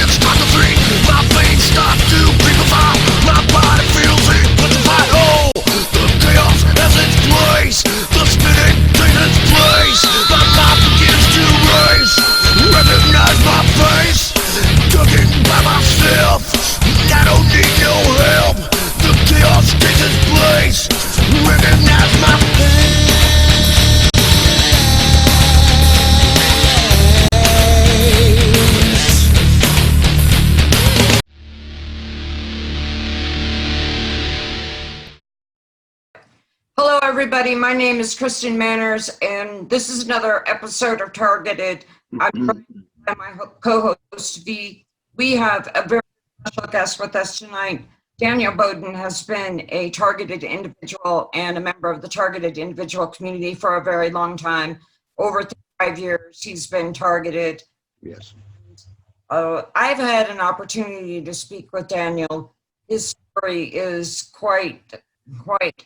It's hard to breathe. My veins start to liquefy. My body feels it petrified. Oh, the chaos has its place. The spinning takes its place. My mind begins to race. Recognize my face. Talking by myself. I don't need no help. The chaos takes its place. Recognize my face. Hello, everybody. My name is Kristen Manners, and this is another episode of Targeted. I'm joined by my co-host V. We have a very special guest with us tonight. Daniel Boden has been a targeted individual and a member of the targeted individual community for a very long time. Over 35 years, he's been targeted. Yes. I've had an opportunity to speak with Daniel. His story is quite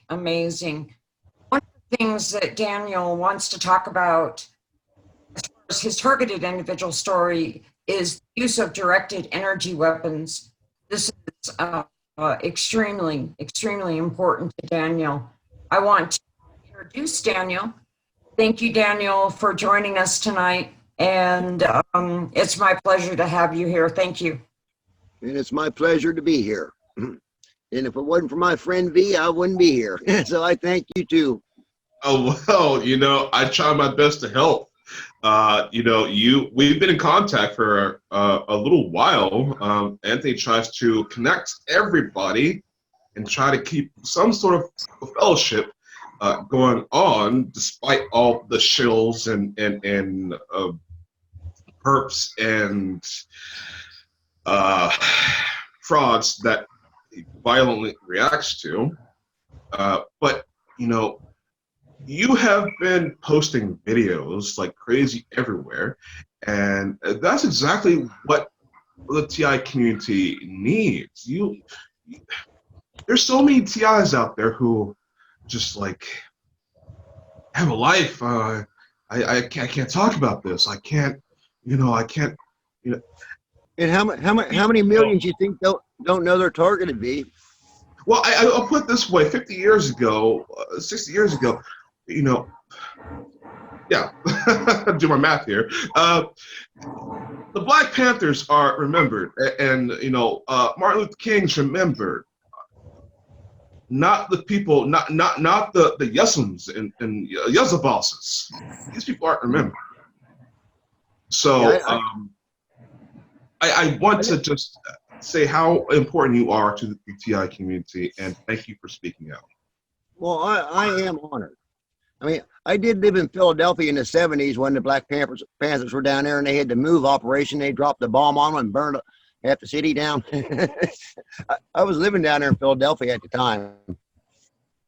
amazing. One of the things that Daniel wants to talk about as far as his targeted individual story is the use of directed energy weapons. This is extremely important to Daniel. I want to introduce Daniel. Thank you, Daniel, for joining us tonight. And it's my pleasure to have you here. Thank you. And it's my pleasure to be here. And if it wasn't for my friend V, I wouldn't be here. So I thank you too. Oh, well, I try my best to help. We've been in contact for a little while. Anthony tries to connect everybody and try to keep some sort of fellowship going on, despite all the shills and perps and frauds that he violently reacts to. But you have been posting videos like crazy everywhere, and that's exactly what the TI community needs. There's so many TIs out there who just like have a life. I can't talk about this. I can't. And how many millions you think don't know they're targeted, V? Well, I'll put it this way: 50 years ago, 60 years ago, yeah, do my math here. The Black Panthers are remembered, and Martin Luther King's remembered. Not the people, not the yesums and yesa bosses. These people aren't remembered. So I want to just say how important you are to the TI community, and thank you for speaking out. Well, I am honored. I mean, I did live in Philadelphia in the 70s when the Black Panthers were down there, and they had the move operation. They dropped the bomb on them and burned half the city down. I was living down there in Philadelphia at the time.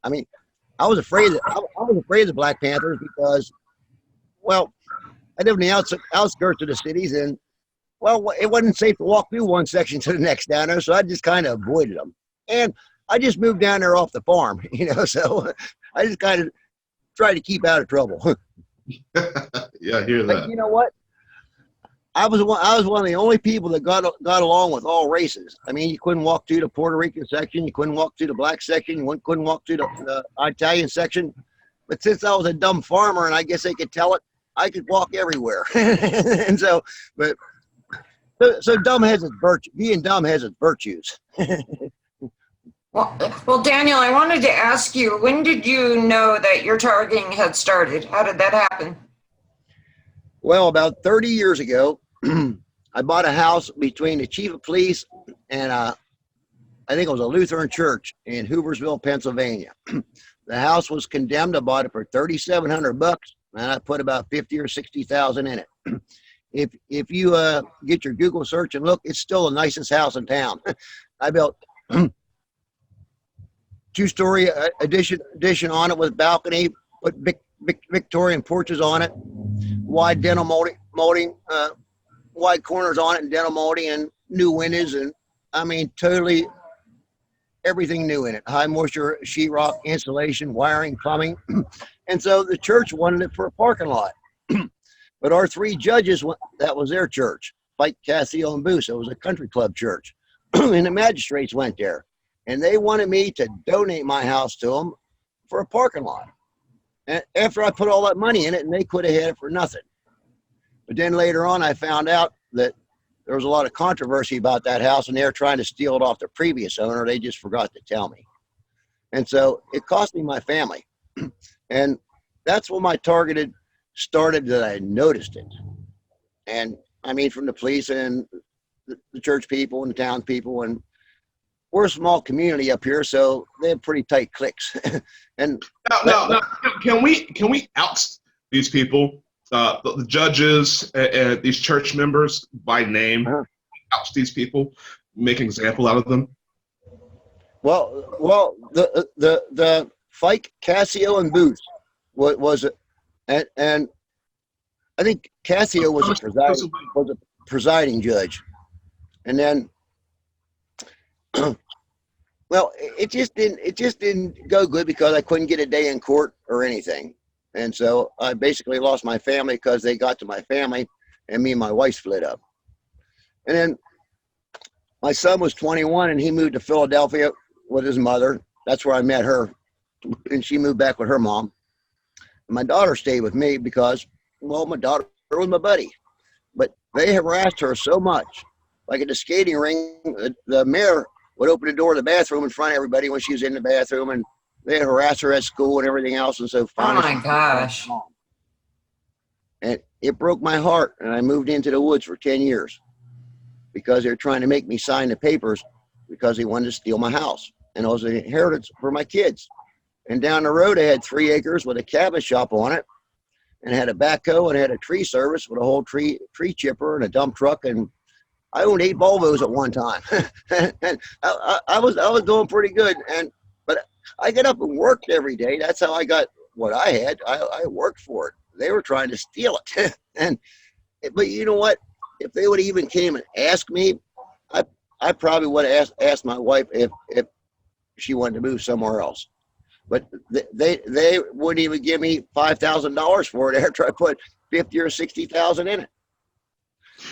I mean, I was afraid of the Black Panthers because, well, I lived in the outskirts of the cities, and well, it wasn't safe to walk through one section to the next down there, so I just kind of avoided them. And I just moved down there off the farm, so I just kind of tried to keep out of trouble. Yeah, I hear that. But you know what? I was one of the only people that got along with all races. I mean, you couldn't walk through the Puerto Rican section, you couldn't walk through the black section, you couldn't walk through the Italian section. But since I was a dumb farmer, and I guess they could tell it, I could walk everywhere. And so dumb has its virtue. Being dumb has its virtues. Well, Daniel, I wanted to ask you, when did you know that your targeting had started? How did that happen? Well, about 30 years ago, I bought a house between the chief of police and I think it was a Lutheran church in Hooversville, Pennsylvania. The house was condemned. I bought it for $3,700, and I put about 50 or 60,000 in it. If you get your Google search and look, it's still the nicest house in town. I built two-story addition on it with balcony, put big Victorian porches on it, wide dental molding, wide corners on it and dental molding, and new windows, and I mean totally everything new in it. High moisture sheetrock, insulation, wiring, plumbing. And so the church wanted it for a parking lot. But our three judges, that was their church. Pike, Cassio, and Booth. It was a country club church. And the magistrates went there. And they wanted me to donate my house to them for a parking lot. And after I put all that money in it, and they could have had it for nothing. But then later on, I found out that there was a lot of controversy about that house, and they were trying to steal it off the previous owner. They just forgot to tell me. And so it cost me my family. And that's when my targeted started, that I noticed it. And I mean, from the police and the church people and the town people, and we're a small community up here, so they have pretty tight cliques. And now, can we oust these people, the judges, and these church members by name? Oust these people, make an example out of them. Well, the Fike, Cassio, and Booth was and I think Cassio was a presiding judge, and then. Well, it just didn't go good because I couldn't get a day in court or anything. And so I basically lost my family because they got to my family and me and my wife split up. And then my son was 21 and he moved to Philadelphia with his mother. That's where I met her. And she moved back with her mom. And my daughter stayed with me because, well, my daughter was my buddy. But they harassed her so much. Like at the skating ring, the mayor would open the door of the bathroom in front of everybody when she was in the bathroom, and they harassed her at school and everything else. And so finally, oh my gosh. And it broke my heart. And I moved into the woods for 10 years because they were trying to make me sign the papers because they wanted to steal my house. And it was an inheritance for my kids. And down the road, I had 3 acres with a cabinet shop on it, and had a backhoe, and had a tree service with a whole tree chipper and a dump truck. And I owned 8 Volvos at one time. And I was doing pretty good. But I got up and worked every day. That's how I got what I had. I worked for it. They were trying to steal it. But you know what? If they would even came and asked me, I probably would have asked my wife if she wanted to move somewhere else. But they wouldn't even give me $5,000 for it after I put 50 or 60,000 in it.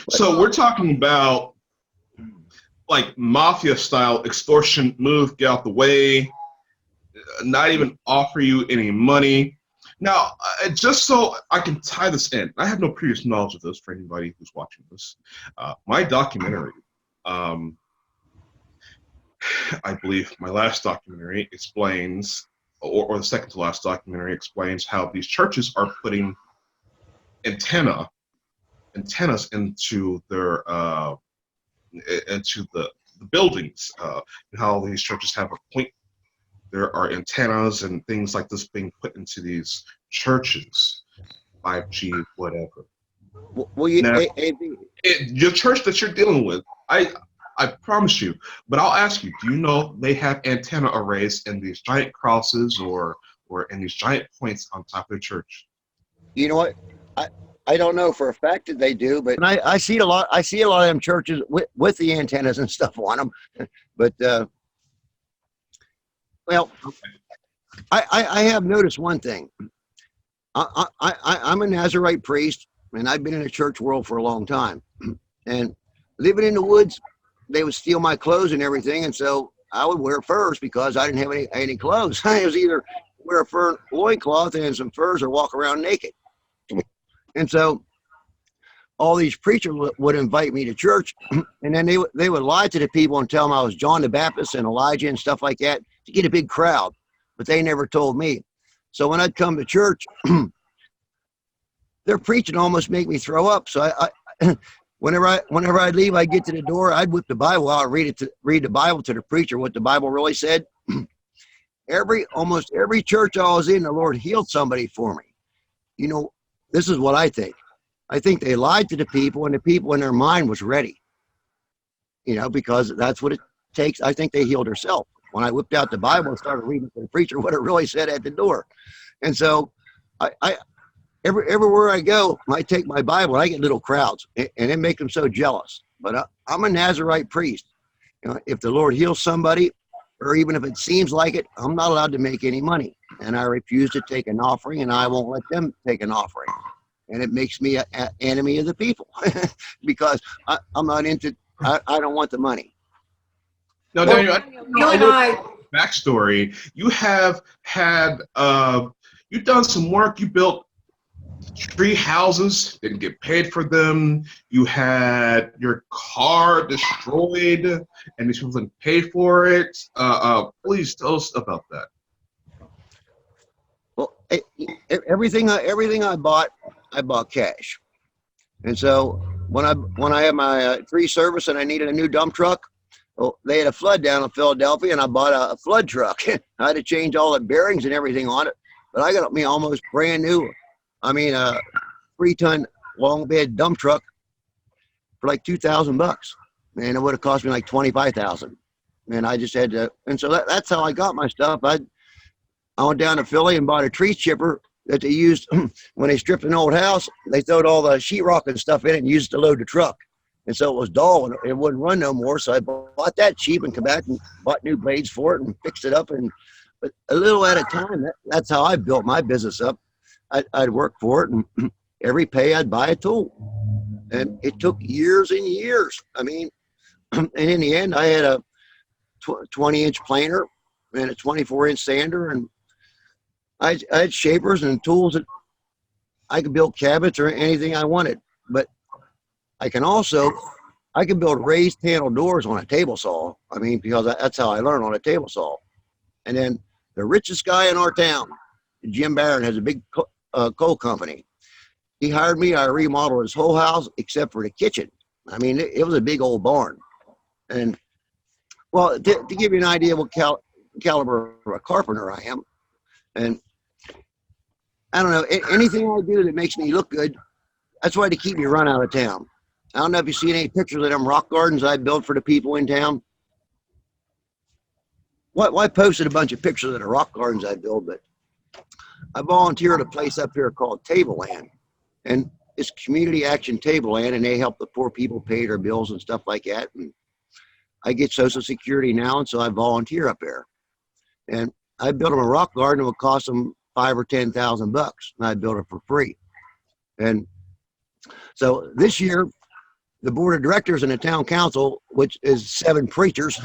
So we're talking about like mafia style extortion, move, get out the way, not even offer you any money. Now, just so I can tie this in, I have no previous knowledge of this for anybody who's watching this. My documentary, I believe my last documentary explains, or the second to last documentary explains how these churches are putting antennas into their into the buildings. How these churches have a point. There are antennas and things like this being put into these churches, 5G, whatever. Well, your church that you're dealing with, I promise you. But I'll ask you: do you know they have antenna arrays in these giant crosses or in these giant points on top of the church? You know what? I don't know for a fact that they do, but I see a lot. I see a lot of them churches with the antennas and stuff on them. But well, I have noticed one thing. I'm a Nazarite priest, and I've been in the church world for a long time. And living in the woods, they would steal my clothes and everything, and so I would wear furs because I didn't have any clothes. I was either wear a fur loincloth and some furs or walk around naked. And so all these preachers would invite me to church, and then they would lie to the people and tell them I was John the Baptist and Elijah and stuff like that to get a big crowd, but they never told me. So when I'd come to church, their preaching almost make me throw up. So I whenever I'd leave, I'd get to the door, I'd whip the Bible out, read the Bible to the preacher, what the Bible really said. Almost every church I was in, the Lord healed somebody for me. You know, this is what I think. I think they lied to the people, and the people in their mind was ready. You know, because that's what it takes. I think they healed herself. When I whipped out the Bible and started reading to the preacher what it really said at the door. And so everywhere I go, I take my Bible, I get little crowds, and it makes them so jealous. But I'm a Nazarite priest. You know, if the Lord heals somebody, or even if it seems like it, I'm not allowed to make any money. And I refuse to take an offering, and I won't let them take an offering. and it makes me an enemy of the people because I'm not into. I don't want the money. Now, Well, Daniel, you and I, backstory. You have had you've done some work. You built tree houses, didn't get paid for them. You had your car destroyed, and you didn't pay for it. Please tell us about that. Well, everything I bought cash, and so when I had my tree service and I needed a new dump truck, well, they had a flood down in Philadelphia, and I bought a flood truck. I had to change all the bearings and everything on it, but I got me almost brand new. I mean, a 3-ton long bed dump truck for like $2,000, and it would have cost me like $25,000. And I just had to, and so that's how I got my stuff. I went down to Philly and bought a tree chipper that they used when they stripped an old house. They throwed all the sheetrock and stuff in it and used it to load the truck. And so it was dull and it wouldn't run no more. So I bought that cheap and come back and bought new blades for it and fixed it up. But a little at a time, that's how I built my business up. I'd work for it, and every pay I'd buy a tool. And it took years and years. I mean, and in the end, I had a 20-inch planer and a 24-inch sander, and I had shapers and tools that I could build cabinets or anything I wanted. But I can build raised panel doors on a table saw. I mean, because that's how I learned, on a table saw. And then the richest guy in our town, Jim Barron, has a big coal company. He hired me. I remodeled his whole house except for the kitchen. I mean, it was a big old barn. And well, to give you an idea of what caliber of a carpenter I am, and I don't know, anything I do that makes me look good, that's why they keep me run out of town. I don't know if you've seen any pictures of them rock gardens I built for the people in town. Well, I posted a bunch of pictures of the rock gardens I built, but I volunteer at a place up here called Tableland, and it's community action Tableland, and they help the poor people pay their bills and stuff like that. And I get Social Security now, and so I volunteer up there. And I built them a rock garden that would cost them $5,000 or $10,000, and I built it for free. And so this year, the board of directors and the town council, which is 7 preachers,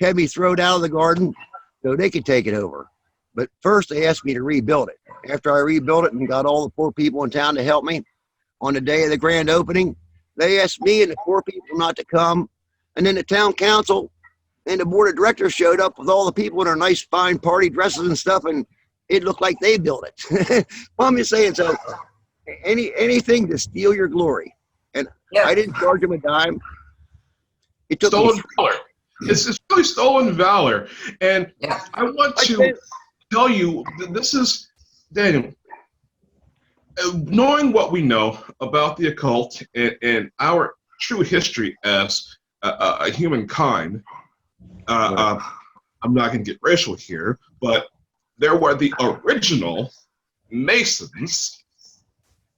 had me thrown out of the garden so they could take it over. But first, they asked me to rebuild it. After I rebuilt it and got all the poor people in town to help me, on the day of the grand opening, they asked me and the poor people not to come. And then the town council and the board of directors showed up with all the people in their nice, fine party dresses and stuff, and it looked like they built it. Well, I'm just saying, so anything to steal your glory. And yeah. I didn't charge them a dime. It took Stolen valor. It's really stolen valor. And Yeah. I want to tell you, this is, Daniel, knowing what we know about the occult and our true history as a humankind, I'm not going to get racial here, but there were the original Masons,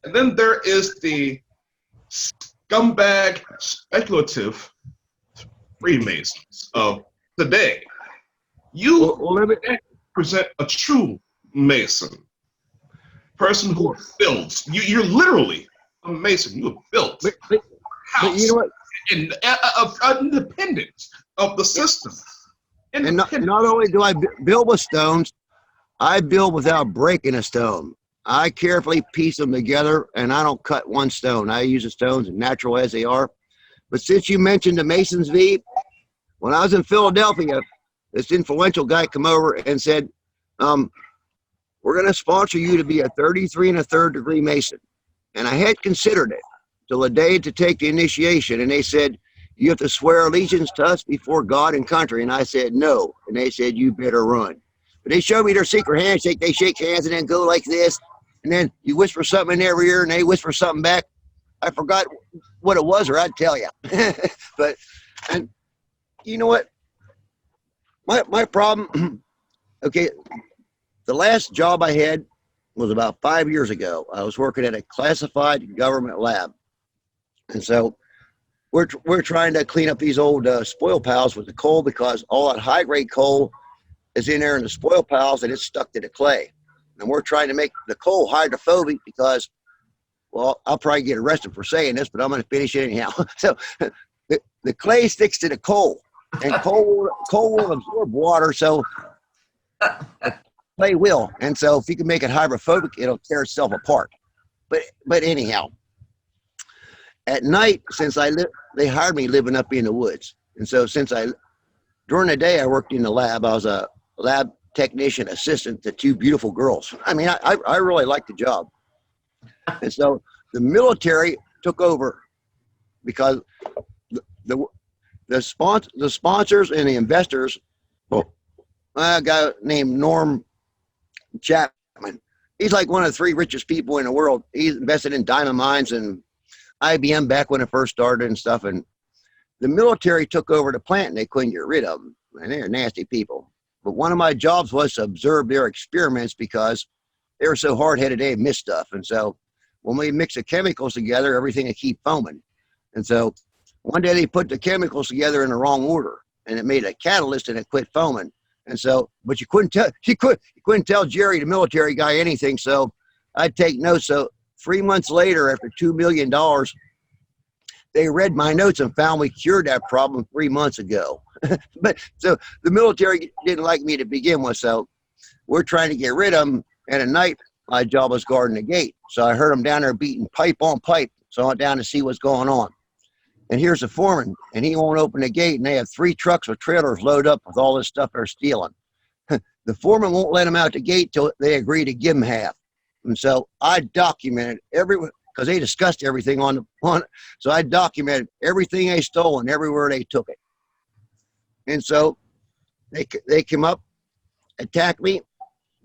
and then there is the scumbag, speculative Freemasons of today. You present a true Mason, person who builds. You're literally a Mason. You have built but you know what? Of independence of the system. And not only do I build with stones, I build without breaking a stone. I carefully piece them together, and I don't cut one stone. I use the stones natural as they are. But since you mentioned the Masons V, when I was in Philadelphia, this influential guy come over and said, we're going to sponsor you to be a 33 1/3 degree Mason. And I had considered it till the day to take the initiation. And they said, you have to swear allegiance to us before God and country. And I said, no. And they said, you better run. But they showed me their secret handshake. They shake hands and then go like this. And then you whisper something in their ear and they whisper something back. I forgot what it was, or I'd tell you. But, and you know what? My problem, okay, the last job I had was about 5 years ago. I was working at a classified government lab. And so we're trying to clean up these old spoil piles with the coal, because all that high-grade coal is in there in the spoil piles and it's stuck to the clay. And we're trying to make the coal hydrophobic, because Well, I'll probably get arrested for saying this, but I'm going to finish it anyhow. So the clay sticks to the coal, and coal will absorb water, so clay will. And so if you can make it hydrophobic, it'll tear itself apart. But anyhow, at night, since they hired me living up in the woods. And so during the day I worked in the lab. I was a lab technician assistant to two beautiful girls. I mean, I really liked the job. And so the military took over because the sponsors and the investors, a guy named Norm Chapman, he's like one of the three richest people in the world. He's invested in diamond mines and IBM back when it first started and stuff. And the military took over the plant and they couldn't get rid of them. And they're nasty people. But one of my jobs was to observe their experiments because they were so hard-headed they missed stuff. And so when we mix the chemicals together, everything would keep foaming. And so one day they put the chemicals together in the wrong order and it made a catalyst and it quit foaming. And so, but you couldn't tell Jerry, the military guy, anything. So I'd take notes. So 3 months later, after $2 million, they read my notes and found we cured that problem 3 months ago. But so the military didn't like me to begin with. So we're trying to get rid of them. And at night, my job was guarding the gate. So I heard them down there beating pipe on pipe. So I went down to see what's going on. And here's the foreman, and he won't open the gate. And they have 3 trucks with trailers loaded up with all this stuff they're stealing. The foreman won't let them out the gate till they agree to give him half. And so I documented because they discussed everything on. So I documented everything they stole and everywhere they took it. And so they came up, attacked me,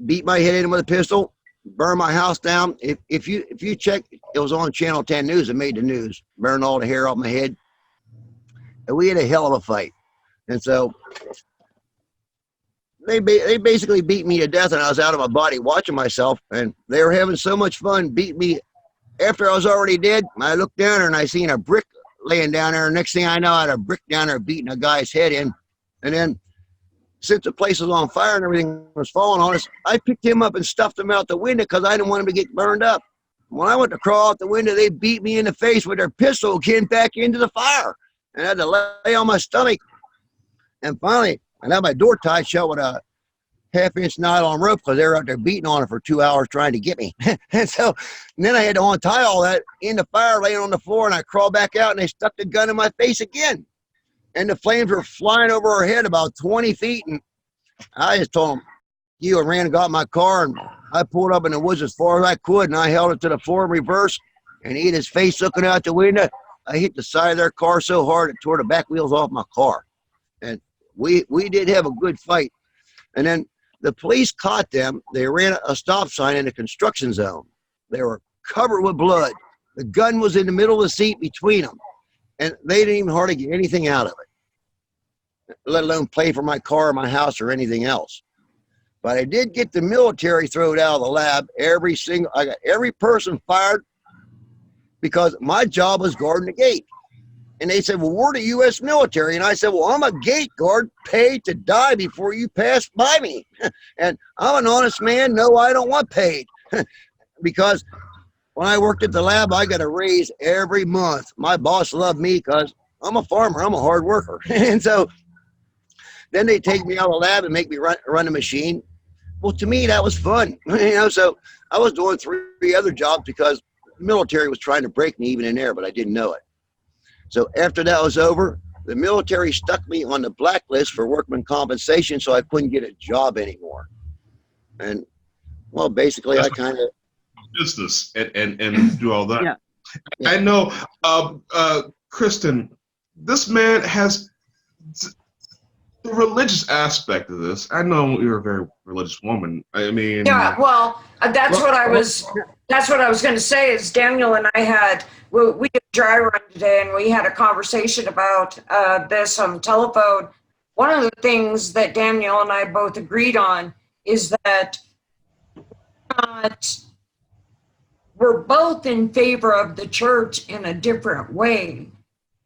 beat my head in with a pistol, burned my house down. If you check, it was on Channel 10 News. It made the news. Burned all the hair off my head. And we had a hell of a fight. And so they basically beat me to death, and I was out of my body watching myself, and they were having so much fun beating me. After I was already dead, I looked down there and I seen a brick laying down there. Next thing I know, I had a brick down there beating a guy's head in. And then since the place was on fire and everything was falling on us, I picked him up and stuffed him out the window because I didn't want him to get burned up. When I went to crawl out the window, they beat me in the face with their pistol getting back into the fire. And I had to lay on my stomach. And finally, I had my door tied shut with a 1/2-inch nylon rope because they were out there beating on it for 2 hours trying to get me. And then I had to untie all that in the fire, laying on the floor, and I crawled back out and they stuck the gun in my face again. And the flames were flying over our head about 20 feet. And I just told them, you, and ran and got my car, and I pulled up in the woods as far as I could, and I held it to the floor in reverse, and he had his face looking out the window. I hit the side of their car so hard it tore the back wheels off my car. And we did have a good fight. And then the police caught them. They ran a stop sign in a construction zone. They were covered with blood. The gun was in the middle of the seat between them. And they didn't even hardly get anything out of it, let alone pay for my car or my house or anything else. But I did get the military thrown out of the lab. I got every person fired because my job was guarding the gate. And they said, well, we're the U.S. military. And I said, well, I'm a gate guard paid to die before you pass by me. And I'm an honest man. No, I don't want paid. Because when I worked at the lab, I got a raise every month. My boss loved me because I'm a farmer. I'm a hard worker. And so then they take me out of the lab and make me run a machine. Well, to me, that was fun. So I was doing 3 other jobs because the military was trying to break me even in there, but I didn't know it. So after that was over, the military stuck me on the blacklist for workman compensation, so I couldn't get a job anymore. And, well, basically, I kind of business and do all that. Yeah. Yeah. I know, Kristen, this man has the religious aspect of this. I know you're a very religious woman. I mean, yeah. Well, that's what I was going to say. Is Daniel and I we did a dry run today, and we had a conversation about this on the telephone. One of the things that Daniel and I both agreed on is that we're both in favor of the church in a different way.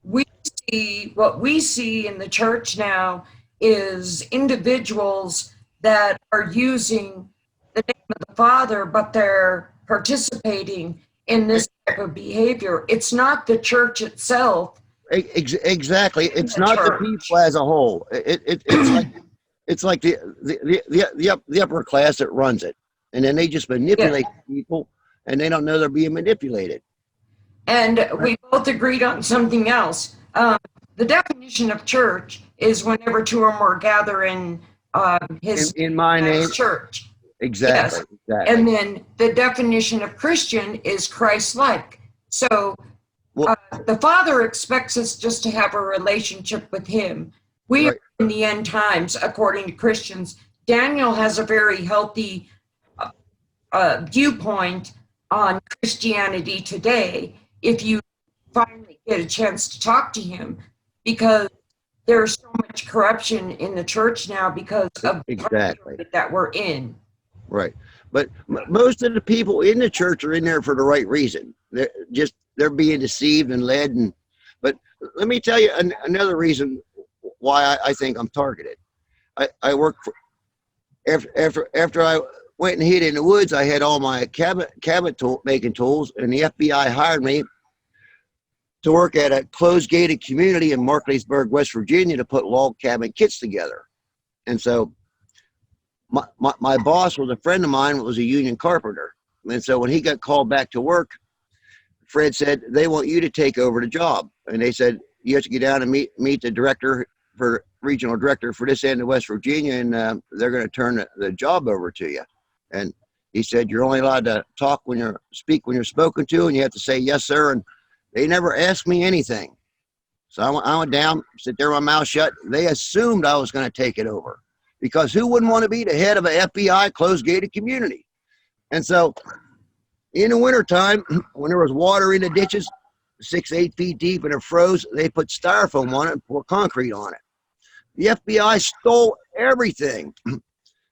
What we see in the church now is individuals that are using the name of the Father, but they're participating in this type of behavior. It's not the church itself. Exactly. It's The not the church. people as a whole. It's like the upper class that runs it, and then they just manipulate people, and they don't know they're being manipulated. And we both agreed on something else. The definition of church is whenever two or more gather in his In my name, church. exactly. Yes. Exactly. And then the definition of Christian is Christ-like. So Well, the Father expects us just to have a relationship with him. We right. are in the end times, according to Christians. Daniel has a very healthy viewpoint on Christianity today, if you finally get a chance to talk to him, because there's so much corruption in the church now because of Exactly. the that we're in. Right. But most of the people in the church are in there for the right reason. They're being deceived and led. But let me tell you another reason why I think I'm targeted. I work for, after I went and hid in the woods, I had all my cabinet making tools, and the FBI hired me to work at a closed gated community in Markleysburg, West Virginia, to put log cabin kits together. And so my boss was a friend of mine, was a union carpenter. And so when he got called back to work, Fred said, they want you to take over the job. And they said, you have to get down and meet the director, for regional director for this end of West Virginia, and they're going to turn the job over to you. And he said, you're only allowed to speak when you're spoken to, and you have to say yes, sir. And they never asked me anything. So I went down, sit there with my mouth shut. They assumed I was going to take it over, because who wouldn't want to be the head of an FBI closed gated community? And so in the wintertime, when there was water in the ditches, 6, 8 feet deep, and it froze, they put styrofoam on it and poured concrete on it. The FBI stole everything.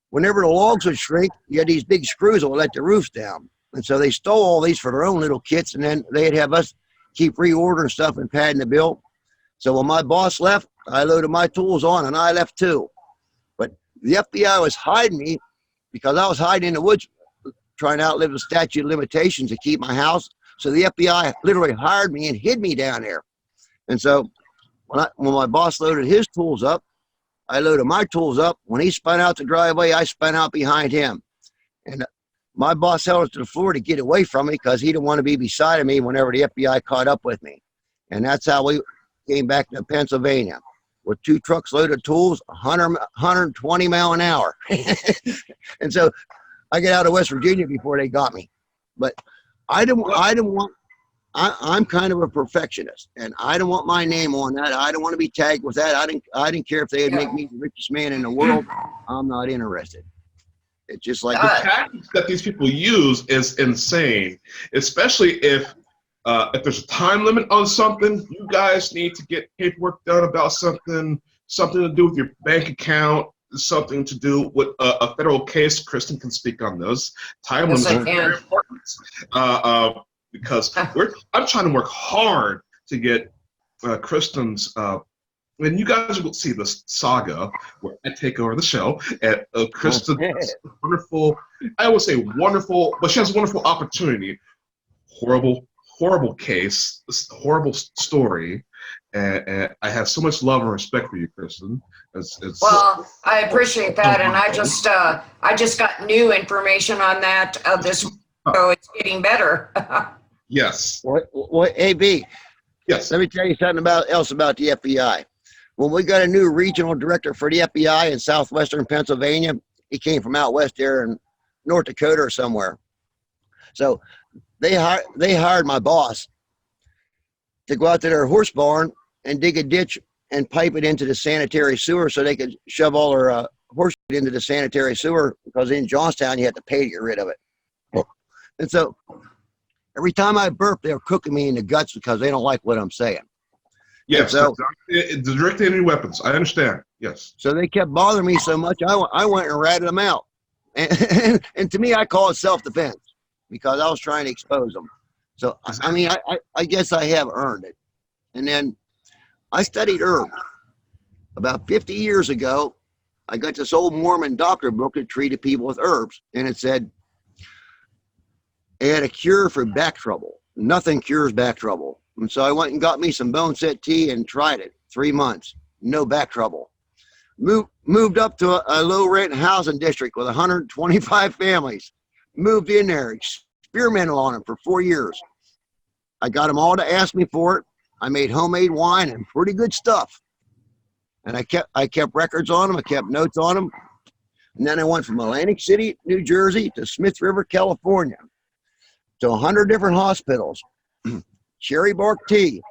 Whenever the logs would shrink, you had these big screws that would let the roofs down. And so they stole all these for their own little kits, and then they'd have us keep reordering stuff and padding the bill. So when my boss left, I loaded my tools on, and I left too. But the FBI was hiding me because I was hiding in the woods trying to outlive the statute of limitations to keep my house. So the FBI literally hired me and hid me down there. And so when my boss loaded his tools up, I loaded my tools up. When he spun out the driveway, I spun out behind him. And my boss held us to the floor to get away from me because he didn't want to be beside of me whenever the FBI caught up with me. And that's how we came back to Pennsylvania with 2 trucks loaded of tools, 120 mile an hour. And so I get out of West Virginia before they got me. But I'm kind of a perfectionist, and I don't want my name on that. I don't want to be tagged with that. I didn't care if they would make me the richest man in the world. I'm not interested. It's just like the tactics that these people use is insane, especially if there's a time limit on something. You guys need to get paperwork done about something to do with your bank account, something to do with a federal case. Kristen can speak on those. Time limits are very important because I'm trying to work hard to get Kristen's. And you guys will see this saga where I take over the show, and Kristen has a wonderful, I would say wonderful, but she has a wonderful opportunity. Horrible case, horrible story, and I have so much love and respect for you, Kristen. Well, I appreciate that, and I just got new information on that this week, so it's getting better. Yes. What, AB? Yes. Let me tell you something else about the FBI. When we got a new regional director for the FBI in southwestern Pennsylvania, he came from out west there in North Dakota or somewhere. So they hired my boss to go out to their horse barn and dig a ditch and pipe it into the sanitary sewer so they could shove all their horse shit into the sanitary sewer, because in Johnstown you had to pay to get rid of it. And so every time I burp, they're cooking me in the guts because they don't like what I'm saying. Yes, so direct enemy weapons. I understand. Yes. So they kept bothering me so much, I went and ratted them out. And to me, I call it self-defense because I was trying to expose them. So, I mean, I guess I have earned it. And then I studied herbs. About 50 years ago, I got this old Mormon doctor book that treated people with herbs. And it said, It had a cure for back trouble. Nothing cures back trouble. And so I went and got me some bone set tea and tried it. 3 months, no back trouble. Moved up to a low rent housing district with 125 families. Moved in there, experimented on them for 4 years. I got them all to ask me for it. I made homemade wine and pretty good stuff. And I kept records on them. I kept notes on them. And then I went from Atlantic City, New Jersey to Smith River, California, to 100 different hospitals. Cherry bark tea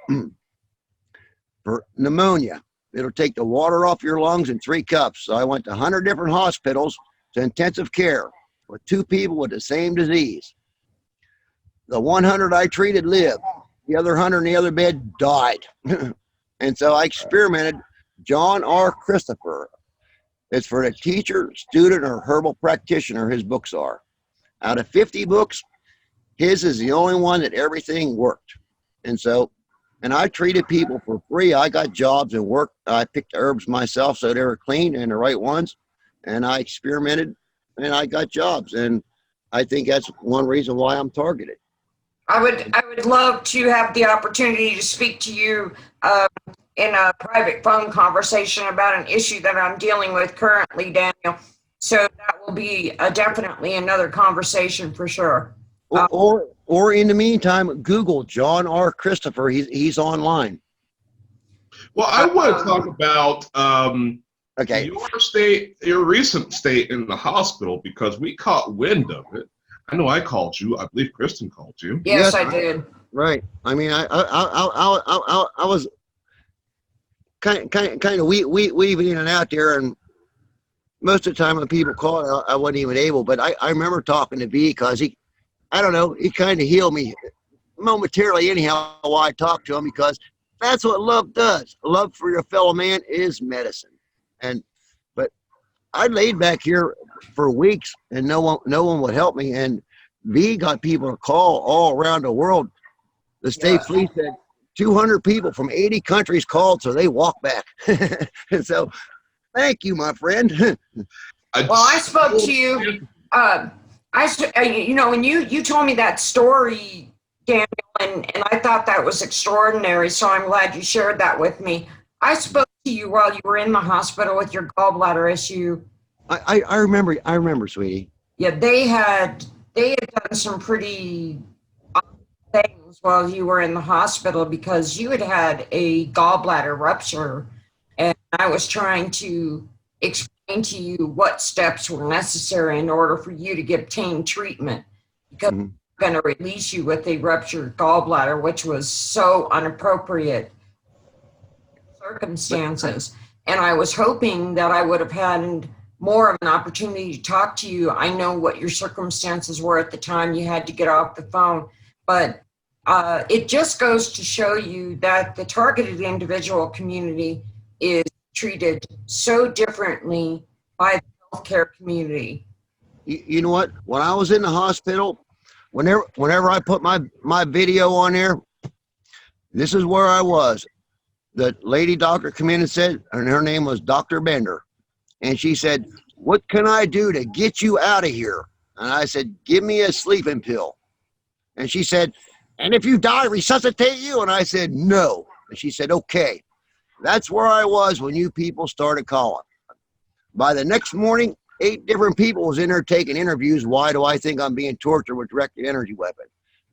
for pneumonia. It'll take the water off your lungs in 3 cups. So I went to 100 different hospitals to intensive care with 2 people with the same disease. The 100 I treated lived. The other 100 in the other bed died. And so I experimented. John R. Christopher. It's for the teacher, student, or herbal practitioner, his books are. Out of 50 books, his is the only one that everything worked. And so, and I treated people for free. I got jobs and work. I picked herbs myself so they were clean and the right ones. And I experimented and I got jobs. And I think that's one reason why I'm targeted. I would love to have the opportunity to speak to you in a private phone conversation about an issue that I'm dealing with currently, Daniel. So that will be definitely another conversation for sure. Or in the meantime, Google John R. Christopher. He's online. Well, I want to talk about Okay. your recent stay in the hospital, because we caught wind of it. I know I called you. I believe Kristen called you. Yes, I did. Right. I mean, I was kind of weaving in and out there, and most of the time when people called, I wasn't even able. But I remember talking to B because he kind of healed me momentarily anyhow while I talked to him, because that's what love does. Love for your fellow man is medicine. But I laid back here for weeks and no one would help me. And V got people to call all around the world. The state police said 200 people from 80 countries called, so they walked back. And so thank you, my friend. I spoke to you. When you told me that story, Daniel, and I thought that was extraordinary. So I'm glad you shared that with me. I spoke to you while you were in the hospital with your gallbladder issue. I remember, sweetie. Yeah, they had done some pretty things while you were in the hospital, because you had a gallbladder rupture, and I was trying to explain to you what steps were necessary in order for you to obtain treatment, because we're going to release you with a ruptured gallbladder, which was so inappropriate circumstances. And I was hoping that I would have had more of an opportunity to talk to you. I know what your circumstances were at the time you had to get off the phone, but it just goes to show you that the targeted individual community is treated so differently by the healthcare community. You know what? When I was in the hospital, whenever I put my video on there, this is where I was. The lady doctor came in and said, and her name was Dr. Bender. And she said, "What can I do to get you out of here?" And I said, "Give me a sleeping pill." And she said, "And if you die, resuscitate you?" And I said, "No." And she said, "Okay." That's where I was when you people started calling. By the next morning, 8 different people was in there taking interviews. Why do I think I'm being tortured with directed energy weapon?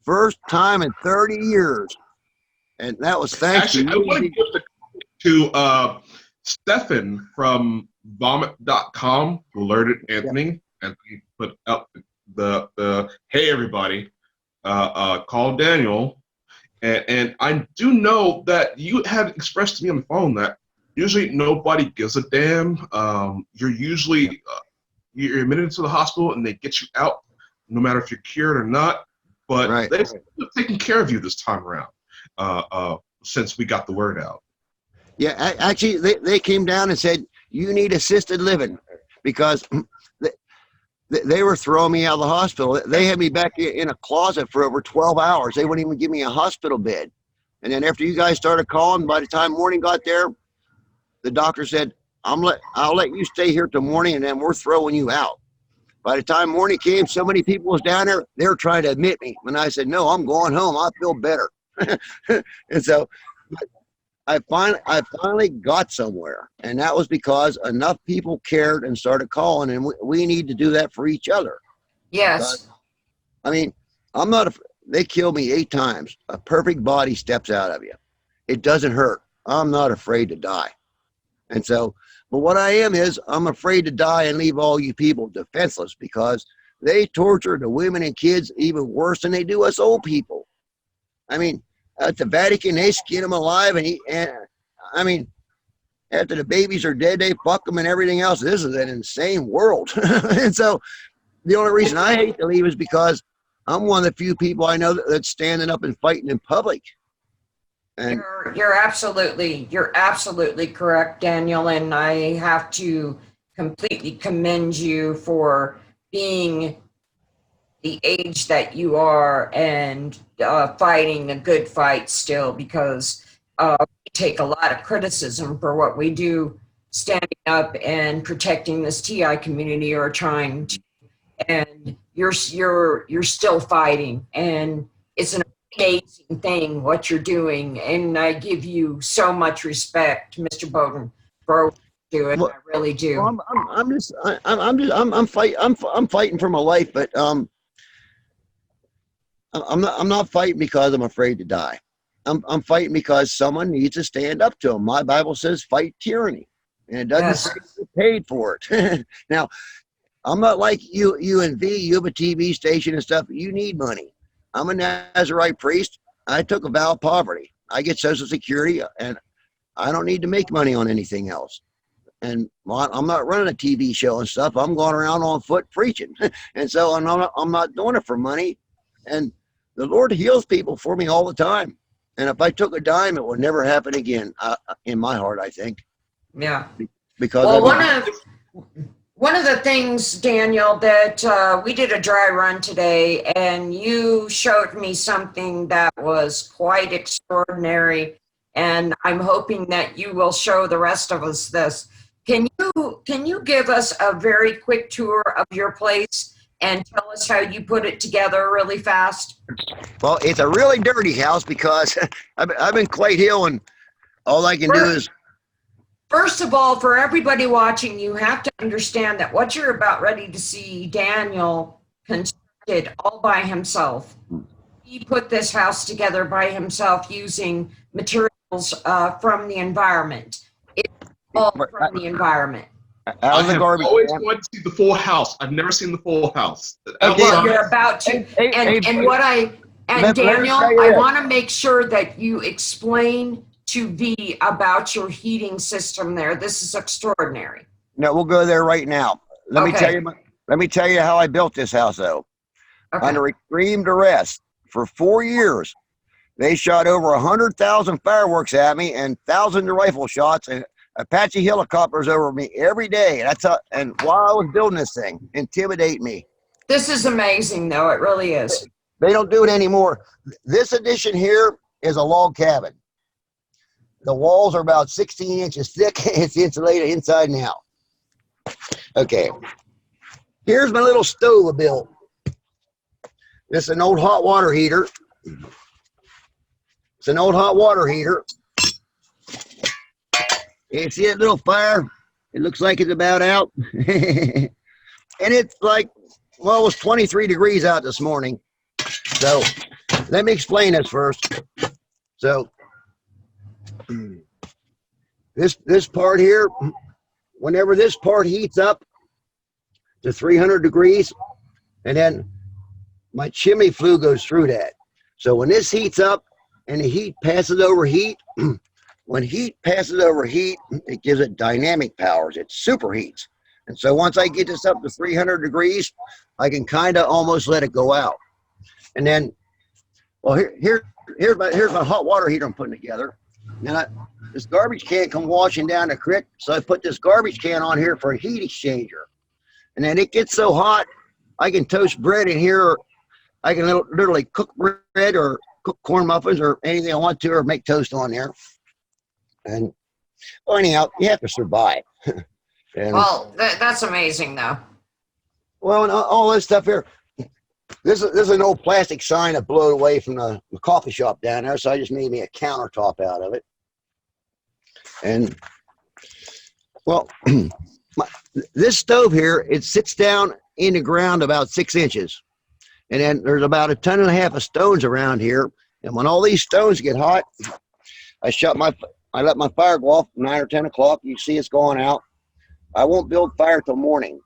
First time in 30 years. And that was thanks to you. I want to give the to Stefan from vomit.com, who alerted Anthony, and he put up the hey everybody, call Daniel. And I do know that you had expressed to me on the phone that usually nobody gives a damn. You're usually you're admitted to the hospital and they get you out, no matter if you're cured or not. But they've taken care of you this time around, since we got the word out. Yeah, actually, they came down and said, "You need assisted living," because they were throwing me out of the hospital. They had me back in a closet for over 12 hours. They wouldn't even give me a hospital bed. And then after you guys started calling, by the time morning got there, the doctor said, I'll let you stay here till morning, and then we're throwing you out. By the time morning came, so many people was down there, they were trying to admit me. When I said, no, I'm going home. I feel better. And so I finally got somewhere. And that was because enough people cared and started calling. And we need to do that for each other. Yes. I mean, I'm not, they killed me 8 times. A perfect body steps out of you. It doesn't hurt. I'm not afraid to die. And so, but what I am is I'm afraid to die and leave all you people defenseless, because they torture the women and kids even worse than they do us old people. I mean, at the Vatican, they skin them alive, and I mean, after the babies are dead, they fuck them and everything else. This is an insane world. And so the only reason I hate to leave is because I'm one of the few people I know that's standing up and fighting in public. And You're absolutely correct, Daniel, and I have to completely commend you for being the age that you are and fighting a good fight still, because we take a lot of criticism for what we do, standing up and protecting this TI community, or trying to, and you're still fighting, and it's an amazing thing what you're doing, and I give you so much respect, Mr. Boden, for what you do, and I really do. Well, I'm fighting for my life, but I'm not fighting because I'm afraid to die. I'm fighting because someone needs to stand up to them. My Bible says fight tyranny, and it doesn't say you're paid for it. Now, I'm not like you and V. You have a TV station and stuff. You need money. I'm a Nazarite priest. I took a vow of poverty. I get Social Security, and I don't need to make money on anything else. And I'm not running a TV show and stuff. I'm going around on foot preaching. And so I'm not doing it for money. And the Lord heals people for me all the time. And if I took a dime, it would never happen again, in my heart, I think. Yeah. Because well, one of the things, Daniel, that we did a dry run today, and you showed me something that was quite extraordinary, and I'm hoping that you will show the rest of us this. Can you give us a very quick tour of your place and tell us how you put it together really fast? Well, it's a really dirty house because I've been Clay Hill, and all I can do is. First of all, for everybody watching, you have to understand that what you're about ready to see, Daniel constructed all by himself. He put this house together by himself using materials from the environment. It's all from the environment. I have always wanted to see the full house. I've never seen the full house. Well, you're about to. Daniel, I want to make sure that you explain to V about your heating system there. This is extraordinary. No, we'll go there right now. Let me tell you how I built this house, though. Okay. Under extreme duress, for 4 years, they shot over 100,000 fireworks at me and thousands of rifle shots and Apache helicopters over me every day. And while I was building this thing, intimidate me. This is amazing, though. It really is. They don't do it anymore. This addition here is a log cabin. The walls are about 16 inches thick. It's insulated inside and out. Okay. Here's my little stove I built. This is an old hot water heater. It's an old hot water heater. You see that little fire? It looks like it's about out. And it's like, well, it was 23 degrees out this morning. So let me explain this first. So this part here, whenever this part heats up to 300 degrees, and then my chimney flue goes through that. So when this heats up and the heat passes over heat, when heat passes over heat, it gives it dynamic powers. It superheats. And so once I get this up to 300 degrees, I can kind of almost let it go out. And then, well, here's my hot water heater I'm putting together. Now, this garbage can come washing down the creek, so I put this garbage can on here for a heat exchanger. And then it gets so hot, I can toast bread in here. I can literally cook bread or cook corn muffins or anything I want to, or make toast on there. And well, anyhow, you have to survive. Well, that's amazing, though. Well, and all this stuff here. This is an old plastic sign that blew away from the coffee shop down there, so I just made me a countertop out of it. And well, this stove here, it sits down in the ground about 6 inches, and then there's about 1.5 tons of stones around here. And when all these stones get hot, I let my fire go off 9 or 10 o'clock. You see it's going out. I won't build fire till morning.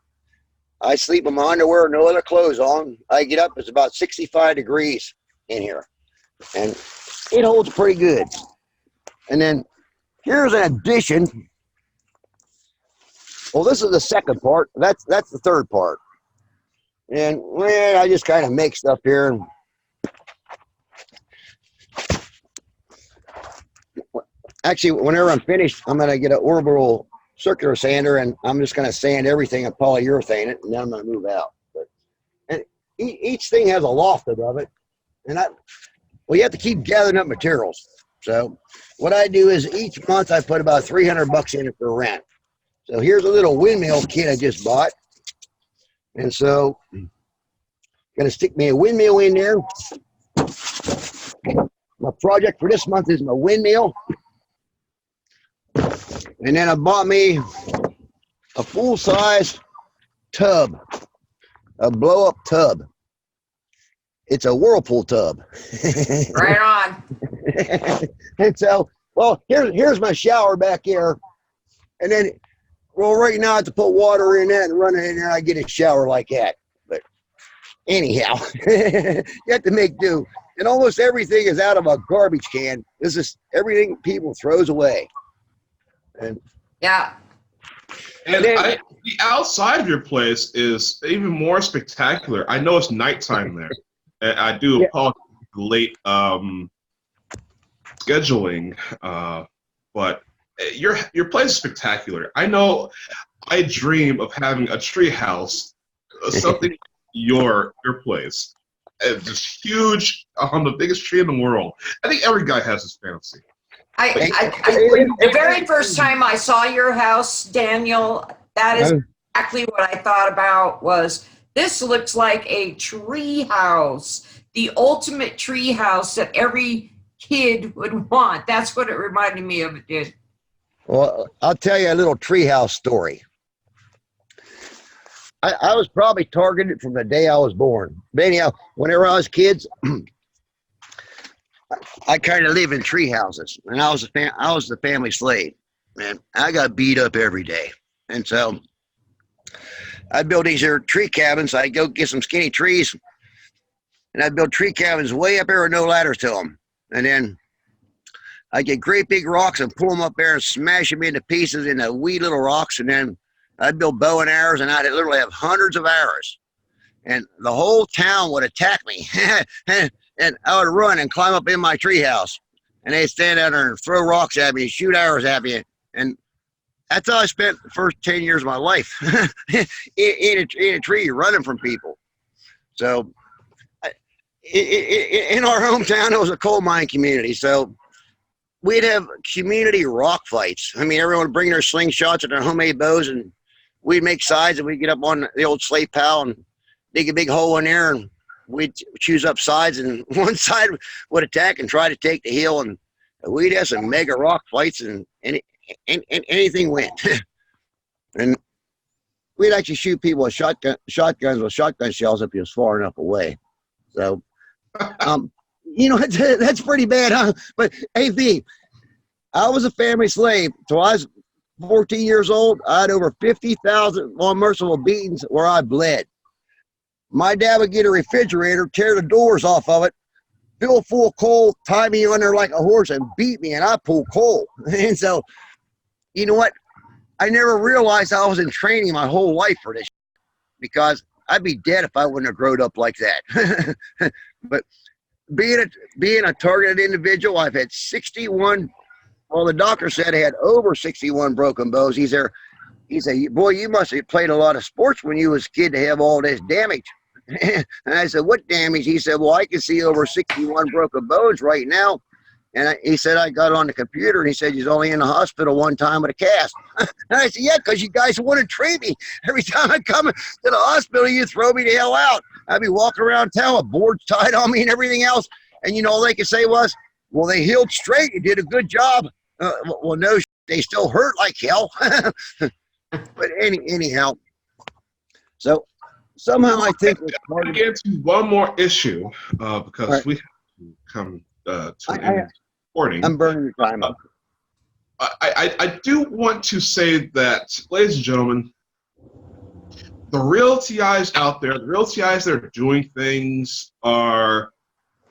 I sleep in my underwear, no other clothes on. I get up, it's about 65 degrees in here. And it holds pretty good. And then here's an addition. Well, this is the second part. That's the third part. And well, I just kind of make stuff here. Actually, whenever I'm finished, I'm going to get an orbital circular sander, and I'm just going to sand everything and polyurethane it, and then I'm going to move out. And each thing has a loft above it, and you have to keep gathering up materials. So what I do is each month I put about $300 in it for rent. So here's a little windmill kit I just bought, and so I'm going to stick me a windmill in there. My project for this month is my windmill. And then I bought me a full-size tub, a blow-up tub. It's a Whirlpool tub. Right on. And so, well, here's my shower back here. And then, well, right now I have to put water in that and run it in there. I get a shower like that. But anyhow, you have to make do. And almost everything is out of a garbage can. This is everything people throws away. And Yeah. And the outside of your place is even more spectacular. I know it's nighttime there. And I do apologize for late scheduling, but your place is spectacular. I know I dream of having a tree house, something your place. Just huge, the biggest tree in the world. I think every guy has this fantasy. The very first time I saw your house, Daniel, that is exactly what I thought about. Was this looks like a tree house, the ultimate tree house that every kid would want. That's what it reminded me of. It did. Well, I'll tell you a little treehouse story. I was probably targeted from the day I was born. But anyhow, whenever I was kids, I kind of live in tree houses, and I was the family slave, and I got beat up every day. And so I'd build these here tree cabins. I'd go get some skinny trees, and I'd build tree cabins way up there with no ladders to them. And then I'd get great big rocks and pull them up there and smash them into pieces into wee little rocks. And then I'd build bow and arrows, and I'd literally have hundreds of arrows. And the whole town would attack me. And I would run and climb up in my treehouse, and they'd stand out there and throw rocks at me, shoot arrows at me, and that's how I spent the first 10 years of my life in a tree, running from people. So, in our hometown, it was a coal mine community, so we'd have community rock fights. I mean, everyone would bring their slingshots and their homemade bows, and we'd make sides, and we'd get up on the old slave pile and dig a big hole in there, and we'd choose up sides, and one side would attack and try to take the hill, and we'd have some mega rock fights, and anything went. And we'd actually shoot people with shotguns with shotgun shells if he was far enough away. So, that's pretty bad, huh? But hey, V, I was a family slave till I was 14 years old. I had over 50,000 unmerciful beatings where I bled. My dad would get a refrigerator, tear the doors off of it, fill full of coal, tie me on there like a horse, and beat me, and I pull coal. And so, you know what? I never realized I was in training my whole life for this, because I'd be dead if I wouldn't have grown up like that. But being a targeted individual, I've had 61. Well, the doctor said I had over 61 broken bows. He said, boy, you must have played a lot of sports when you was a kid to have all this damage. And I said, what damage? He said, well, I can see over 61 broken bones right now. And he said, I got on the computer, and he said, he's only in the hospital one time with a cast. And I said, yeah, because you guys want to treat me. Every time I come to the hospital, you throw me the hell out. I'd be walking around town with boards tied on me and everything else. And you know, all they could say was, well, they healed straight. You did a good job. Well, no, they still hurt like hell. But anyhow, so somehow I think it's I want to get to one more issue because right. we have to come to an end of recording. I'm burning your time up. I do want to say that, ladies and gentlemen, the real TIs out there, the real TIs that are doing things are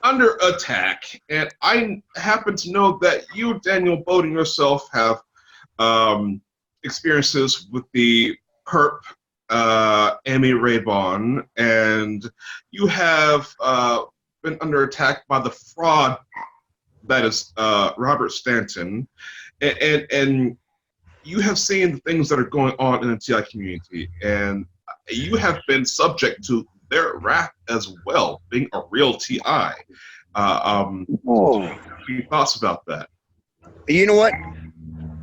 under attack. And I happen to know that you, Daniel Boden, yourself have experiences with the perp Amy Raybon, and you have been under attack by the fraud that is Robert Stanton, and you have seen the things that are going on in the TI community, and you have been subject to their wrath as well, being a real TI. Your thoughts about that? You know what?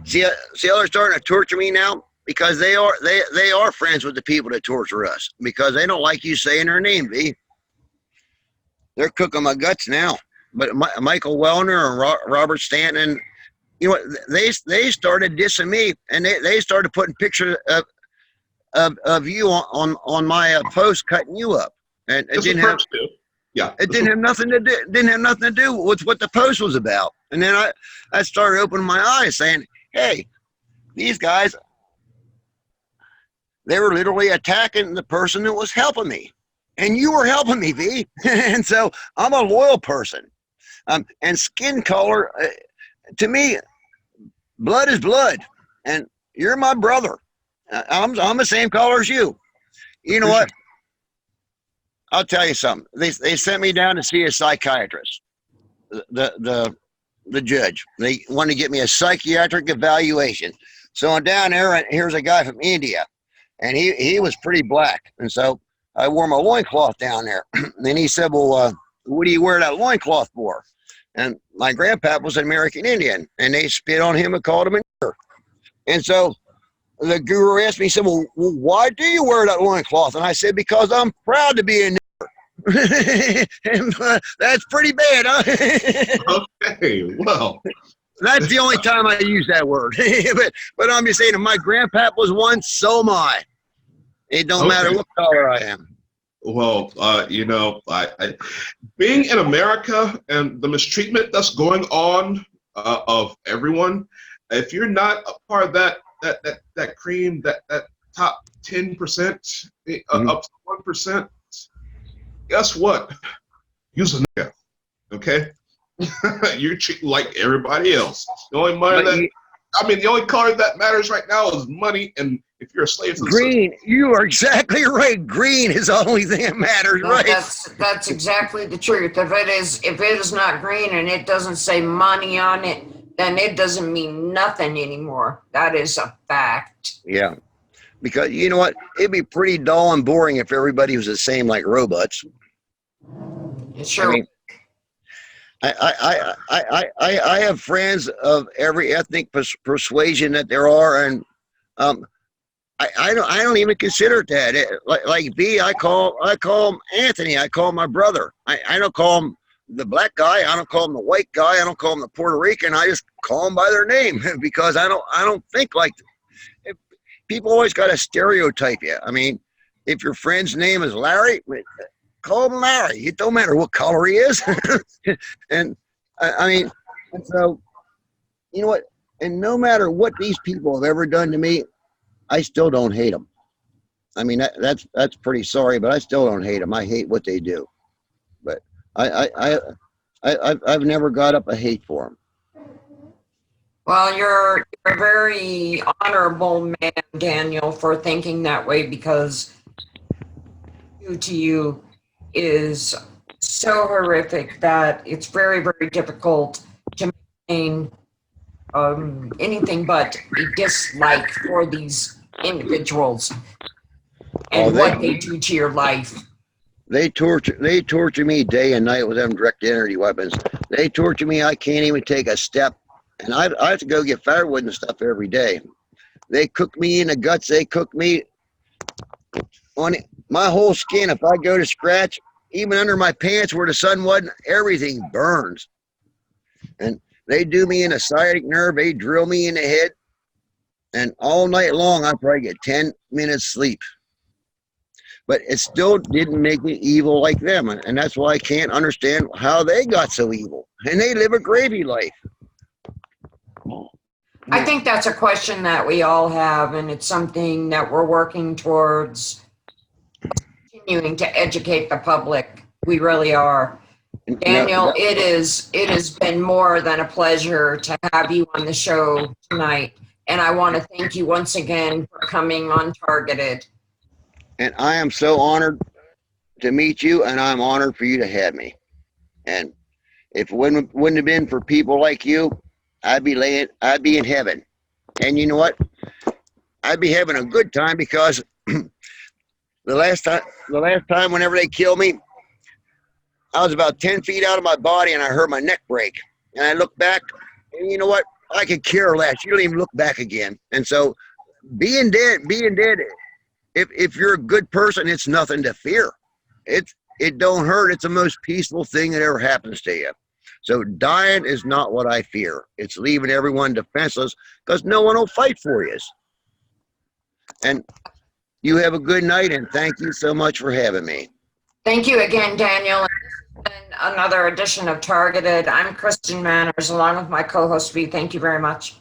See how they're starting to torture me now? Because they are friends with the people that torture us, because they don't like you saying their name, V. They're cooking my guts now. But Michael Wellner and Robert Stanton, you know what? They started dissing me, and they started putting pictures of you on my post, cutting you up, and it didn't have. Yeah, it didn't have nothing to do with what the post was about. And then I started opening my eyes, saying, "Hey, these guys, they were literally attacking the person that was helping me, and you were helping me, V." And so I'm a loyal person, and skin color, to me, blood is blood, and you're my brother. I'm the same color as you. You know what? I'll tell you something. They sent me down to see a psychiatrist. The judge. They wanted to get me a psychiatric evaluation. So I'm down there, and here's a guy from India, and he was pretty black, and so I wore my loincloth down there. And then he said, "Well, what do you wear that loincloth for?" And my grandpa was an American Indian, and they spit on him and called him a nigger. And so the guru asked me, he said, well, why do you wear that loincloth? And I said, because I'm proud to be a nigger. And, that's pretty bad, huh? Okay, well. That's the only time I use that word. but I'm just saying, if my grandpa was one, so am I. It don't matter what color I am. Well, you know, I being in America and the mistreatment that's going on of everyone, if you're not a part of that cream, that top 10%, up to 1%, guess what? Use a nigga, okay? You're treated like everybody else. The only money the only color that matters right now is money, and if you're a slave to the green, system. You are exactly right. Green is the only thing that matters, right? That's exactly the truth. If it is not green and it doesn't say money on it, then it doesn't mean nothing anymore. That is a fact. Yeah, because you know what? It'd be pretty dull and boring if everybody was the same like robots. Sure. I mean, I have friends of every ethnic persuasion that there are, and I don't even consider it that. Like V, I call him Anthony. I call him my brother. I don't call him the black guy. I don't call him the white guy. I don't call him the Puerto Rican. I just call them by their name because I don't think like people always got to stereotype you. I mean, if your friend's name is Larry, call him Larry. It don't matter what color he is. And I mean, and so, you know what? And no matter what these people have ever done to me, I still don't hate them. I mean, that's pretty sorry, but I still don't hate them. I hate what they do. But I've never got up a hate for them. Well, you're a very honorable man, Daniel, for thinking that way, because to you is so horrific that it's very, very difficult to maintain anything but a dislike for these individuals and what they do to your life. They torture me day and night with them direct energy weapons. They torture me. I can't even take a step, and I have to go get firewood and stuff every day. They cook me in the guts. They cook me on my whole skin. If I go to scratch, even under my pants where the sun wasn't, everything burns. And they do me in a sciatic nerve. They drill me in the head, and all night long I probably get 10 minutes sleep. But it still didn't make me evil like them, and that's why I can't understand how they got so evil. And they live a gravy life. I think that's a question that we all have, and it's something that we're working towards continuing to educate the public. We really are. Daniel, it has been more than a pleasure to have you on the show tonight, and I want to thank you once again for coming on Targeted. And I am so honored to meet you, and I'm honored for you to have me. And if it wouldn't have been for people like you, I'd be in heaven. And you know what? I'd be having a good time, because the last time whenever they killed me, I was about 10 feet out of my body, and I heard my neck break. And I looked back, and you know what? I could care less. You don't even look back again. And so being dead, if you're a good person, it's nothing to fear. It don't hurt. It's the most peaceful thing that ever happens to you. So dying is not what I fear. It's leaving everyone defenseless, because no one will fight for you. And you have a good night, and thank you so much for having me. Thank you again, Daniel. And another edition of Targeted. I'm Kristen Manners, along with my co-host, V. Thank you very much.